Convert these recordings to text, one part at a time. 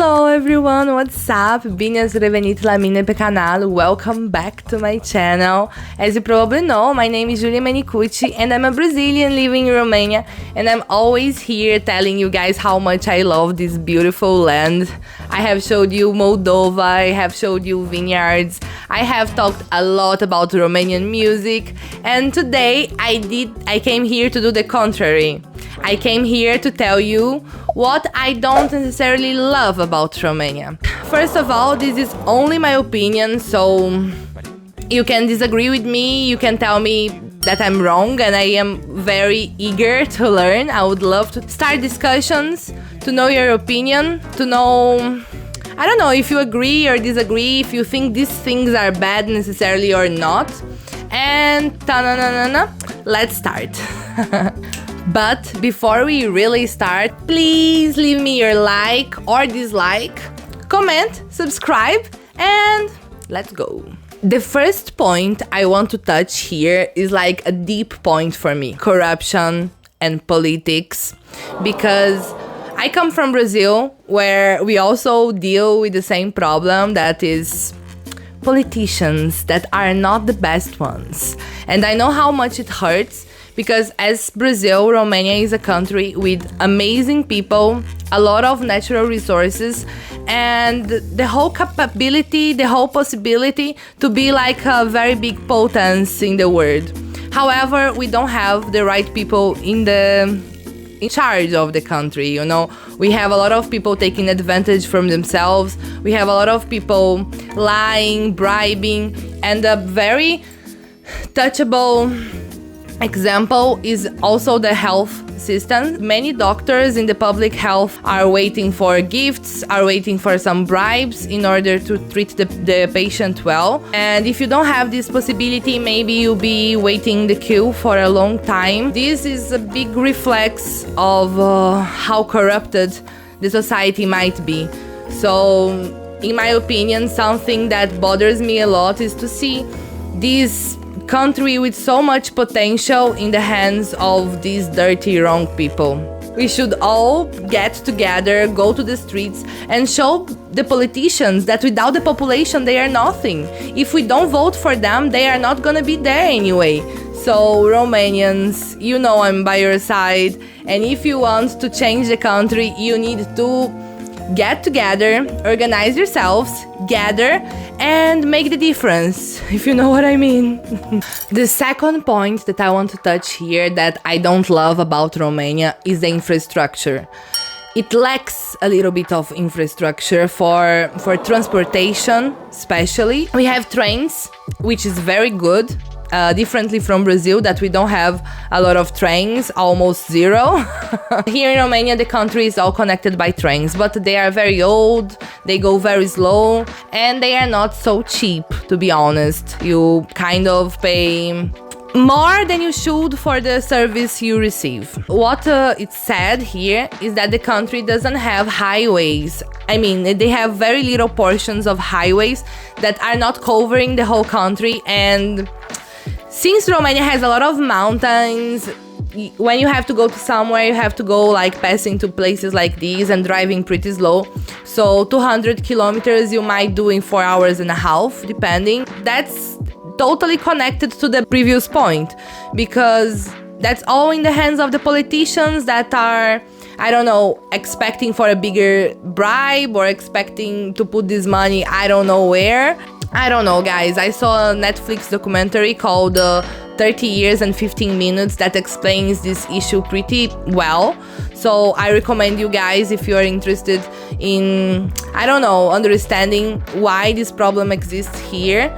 Hello everyone, what's up? Bine-ați revenit la mine pe canal. Welcome back to my channel. As you probably know, my name is Julia Menicucci and I'm a Brazilian living in Romania, and I'm always here telling you guys how much I love this beautiful land. I have showed you Moldova, I have showed you vineyards, I have talked a lot about Romanian music, and today I came here to do the contrary. I came here to tell you what I don't necessarily love about Romania. First of all, this is only my opinion, so you can disagree with me, you can tell me that I'm wrong, and I am very eager to learn. I would love to start discussions, to know your opinion, to know, I don't know, if you agree or disagree, if you think these things are bad necessarily or not. And ta-na-na-na-na, let's start. But before we really start, please leave me your like or dislike, comment, subscribe, and let's go. The first point I want to touch here is like a deep point for me: corruption and politics. Because I come from Brazil, where we also deal with the same problem, that is politicians that are not the best ones. And I know how much it hurts, because as Brazil, Romania is a country with amazing people, a lot of natural resources, and the whole capability, the whole possibility to be like a very big potence in the world. However, we don't have the right people in charge of the country, you know. We have a lot of people taking advantage from themselves. We have a lot of people lying, bribing, and a very touchable example is also the health system. Many doctors in the public health are waiting for gifts, are waiting for some bribes in order to treat the patient well. And if you don't have this possibility, maybe you'll be waiting the queue for a long time. This is a big reflex of how corrupted the society might be. So, in my opinion, something that bothers me a lot is to see this country with so much potential in the hands of these dirty, wrong people. We should all get together, go to the streets, and show the politicians that without the population they are nothing. If we don't vote for them, they are not gonna be there anyway. So Romanians, you know I'm by your side, and if you want to change the country, you need to get together, organize yourselves, gather, and make the difference, if you know what I mean. The second point that I want to touch here that I don't love about Romania is the infrastructure. It lacks a little bit of infrastructure for transportation, especially. We have trains, which is very good. Differently from Brazil, that we don't have a lot of trains, almost zero. Here in Romania, the country is all connected by trains, but they are very old, they go very slow, and they are not so cheap, to be honest. You kind of pay more than you should for the service you receive. What it's said here is that the country doesn't have highways. I mean, they have very little portions of highways that are not covering the whole country, and since Romania has a lot of mountains, when you have to go to somewhere, you have to go like passing to places like these and driving pretty slow. So 200 kilometers you might do in 4 hours and a half, depending. That's totally connected to the previous point, because that's all in the hands of the politicians that are, I don't know, expecting for a bigger bribe or expecting to put this money I don't know where. I don't know, guys. I saw a Netflix documentary called 30 Years and 15 Minutes that explains this issue pretty well. So I recommend you guys, if you are interested in, I don't know, understanding why this problem exists here.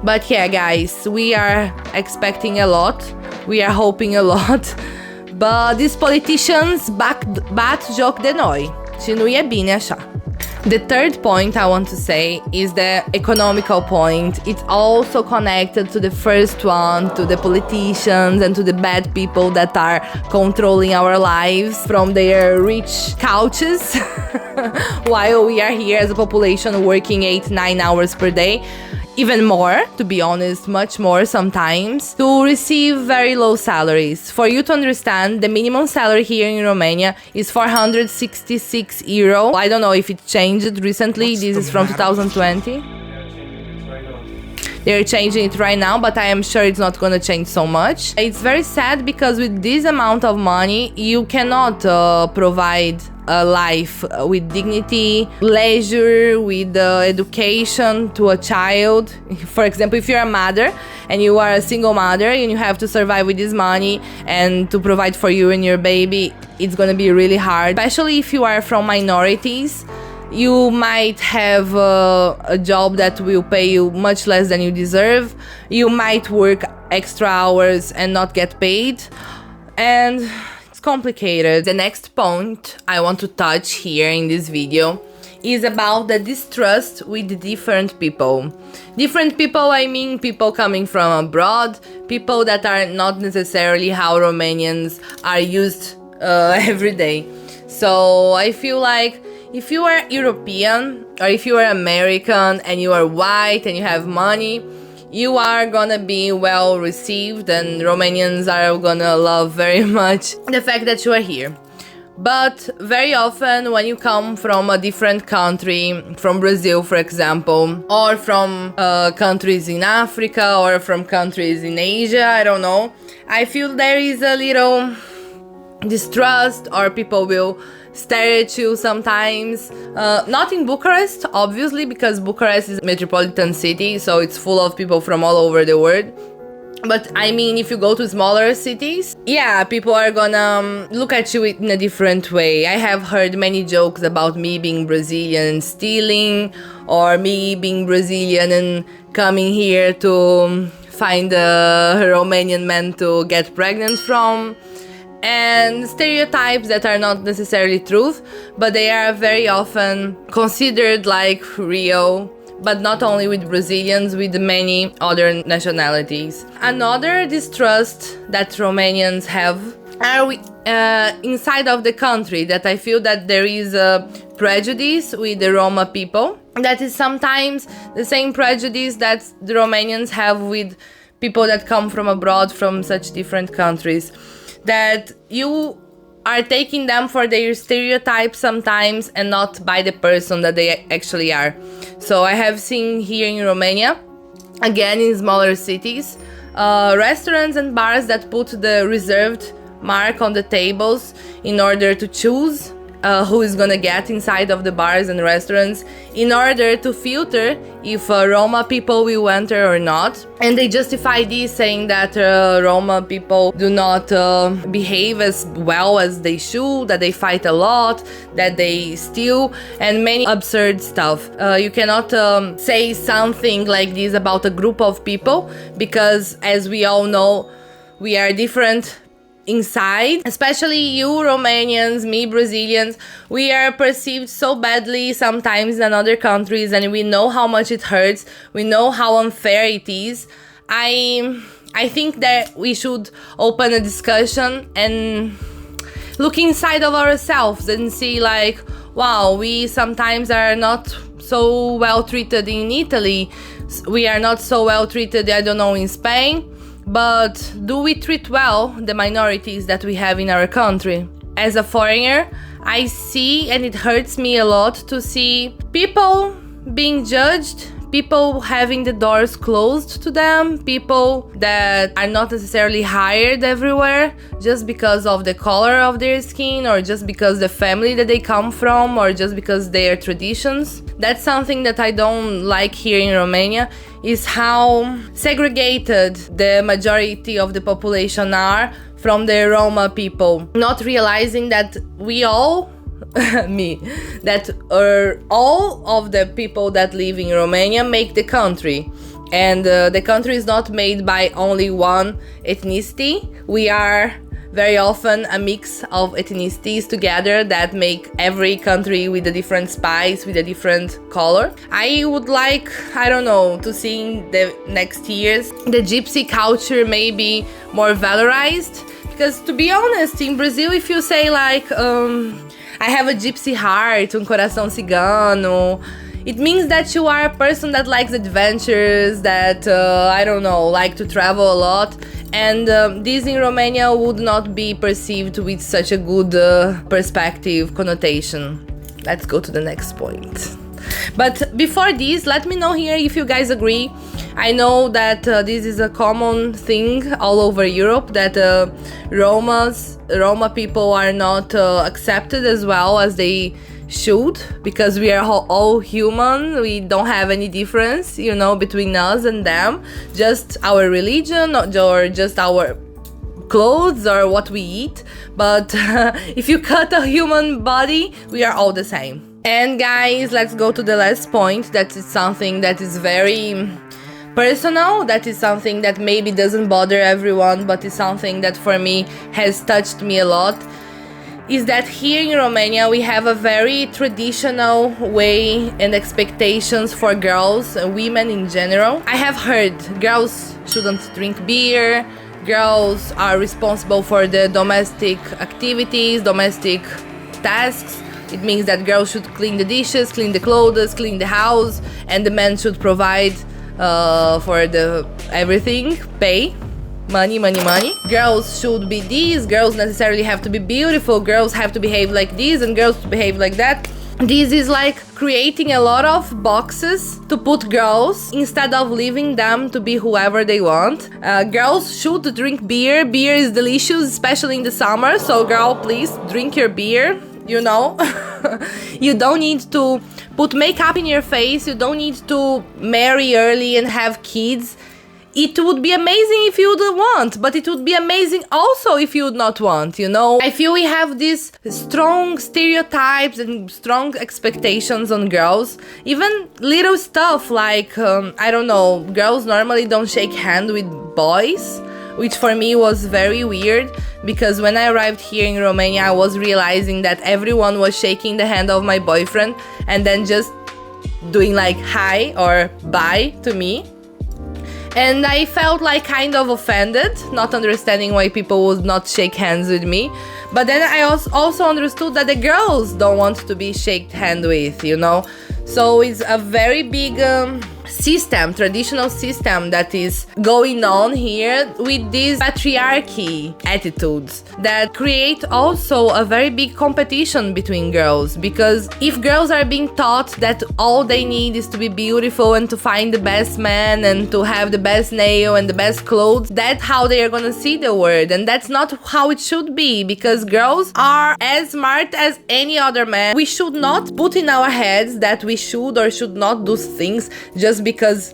But yeah, guys, we are expecting a lot. We are hoping a lot. But these politicians bat joc de noi. Și nu e bine așa. The third point I want to say is the economical point. It's also connected to the first one, to the politicians and to the bad people that are controlling our lives from their rich couches while we are here as a population working 8-9 hours per day. even more, to be honest, much more sometimes, to receive very low salaries. For you to understand, the minimum salary here in Romania is 466 euro. I don't know if it changed recently. This is from 2020. They're changing it right now, but I am sure it's not gonna change so much. It's very sad because with this amount of money, you cannot provide a life with dignity, leisure, with education to a child. For example, if you're a mother and you are a single mother and you have to survive with this money and to provide for you and your baby, it's gonna be really hard, especially if you are from minorities. You might have a job that will pay you much less than you deserve. You might work extra hours and not get paid. And it's complicated. The next point I want to touch here in this video is about the distrust with different people. Different people, I mean people coming from abroad, people that are not necessarily how Romanians are used every day. So I feel like if you are European or if you are American and you are white and you have money, you are gonna be well received and Romanians are gonna love very much the fact that you are here. But very often when you come from a different country, from Brazil for example, or from countries in Africa or from countries in Asia, I don't know, I feel there is a little distrust, or people will stare at you sometimes. Not in Bucharest, obviously, because Bucharest is a metropolitan city, so it's full of people from all over the world. But I mean, if you go to smaller cities, yeah, people are gonna look at you in a different way. I have heard many jokes about me being Brazilian and stealing, or me being Brazilian and coming here to find a Romanian man to get pregnant from. And stereotypes that are not necessarily truth, but they are very often considered like real, but not only with Brazilians, with many other nationalities. Another distrust that Romanians have are inside of the country, that I feel that there is a prejudice with the Roma people. That is sometimes the same prejudice that the Romanians have with people that come from abroad, from such different countries. That you are taking them for their stereotypes sometimes and not by the person that they actually are. So I have seen here in Romania, again in smaller cities, restaurants and bars that put the reserved mark on the tables in order to choose who is gonna get inside of the bars and restaurants, in order to filter if Roma people will enter or not. And they justify this saying that Roma people do not behave as well as they should, that they fight a lot, that they steal, and many absurd stuff. You cannot say something like this about a group of people, because as we all know, we are different inside, especially you Romanians, me Brazilians. We are perceived so badly sometimes in other countries, and we know how much it hurts. We know how unfair it is. I think that we should open a discussion and look inside of ourselves and see like, wow, we sometimes are not so well treated in Italy. We are not so well treated, I don't know, in Spain. But do we treat well the minorities that we have in our country? As a foreigner, I see, and it hurts me a lot to see people being judged, people having the doors closed to them, people that are not necessarily hired everywhere just because of the color of their skin, or just because the family that they come from, or just because their traditions. That's something that I don't like here in Romania, is how segregated the majority of the population are from the Roma people, not realizing that we all all of the people that live in Romania make the country, and the country is not made by only one ethnicity. We are very often a mix of ethnicities together that make every country with a different spice, with a different color. I would like, I don't know, to see in the next years the gypsy culture maybe more valorized, because to be honest, in Brazil, if you say like I have a gypsy heart, coração cigano, It means that you are a person that likes adventures, that, I don't know, like to travel a lot. And this in Romania would not be perceived with such a good perspective, connotation. Let's go to the next point. But before this, let me know here if you guys agree. I know that this is a common thing all over Europe, that Roma people are not accepted as well as they should, because we are all human. We don't have any difference, you know, between us and them, just our religion or just our clothes or what we eat. But if you cut a human body, we are all the same. And guys, let's go to the last point. That is something that is very personal, that is something that maybe doesn't bother everyone, but is something that for me has touched me a lot, is that here in Romania we have a very traditional way and expectations for girls and women in general. I have heard girls shouldn't drink beer, girls are responsible for the domestic activities, domestic tasks. It means that girls should clean the dishes, clean the clothes, clean the house, and the men should provide for the everything, pay. Money. Girls should be these, girls necessarily have to be beautiful, girls have to behave like this, and girls to behave like that. This is like creating a lot of boxes to put girls instead of leaving them to be whoever they want. Girls should drink beer. Beer is delicious, especially in the summer. So girl, please drink your beer, you know. You don't need to put makeup in your face. You don't need to marry early and have kids. It would be amazing if you would want, but it would be amazing also if you would not want, you know? I feel we have these strong stereotypes and strong expectations on girls. Even little stuff like, I don't know, girls normally don't shake hands with boys, which for me was very weird, because when I arrived here in Romania, I was realizing that everyone was shaking the hand of my boyfriend and then just doing like hi or bye to me. And I felt like kind of offended, not understanding why people would not shake hands with me. But then I also understood that the girls don't want to be shaked hand with, you know. So it's a very big system, traditional system that is going on here with these patriarchy attitudes that create also a very big competition between girls. Because if girls are being taught that all they need is to be beautiful and to find the best man and to have the best nail and the best clothes, that's how they are gonna see the world. And that's not how it should be, because girls are as smart as any other man. We should not put in our heads that we should or should not do things just because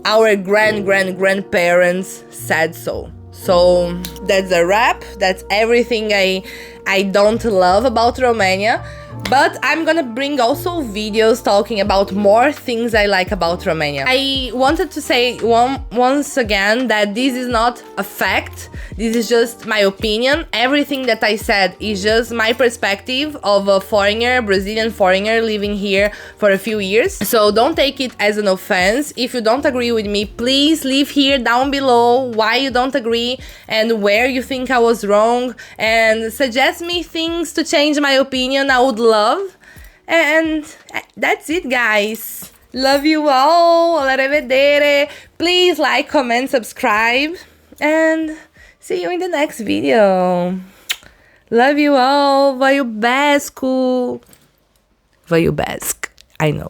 our grandparents said so. So that's a wrap. That's everything I don't love about Romania. But I'm gonna bring also videos talking about more things I like about Romania. I wanted to say once again that this is not a fact. This is just my opinion. Everything that I said is just my perspective of a foreigner, Brazilian foreigner living here for a few years. So don't take it as an offense. If you don't agree with me, please leave here down below why you don't agree and where you think I was wrong, and suggest me things to change my opinion. I would love. And that's it, guys. Love you all. Arrivedere. Please like, comment, subscribe, and see you in the next video. Love you all. Vaiubesc. I know.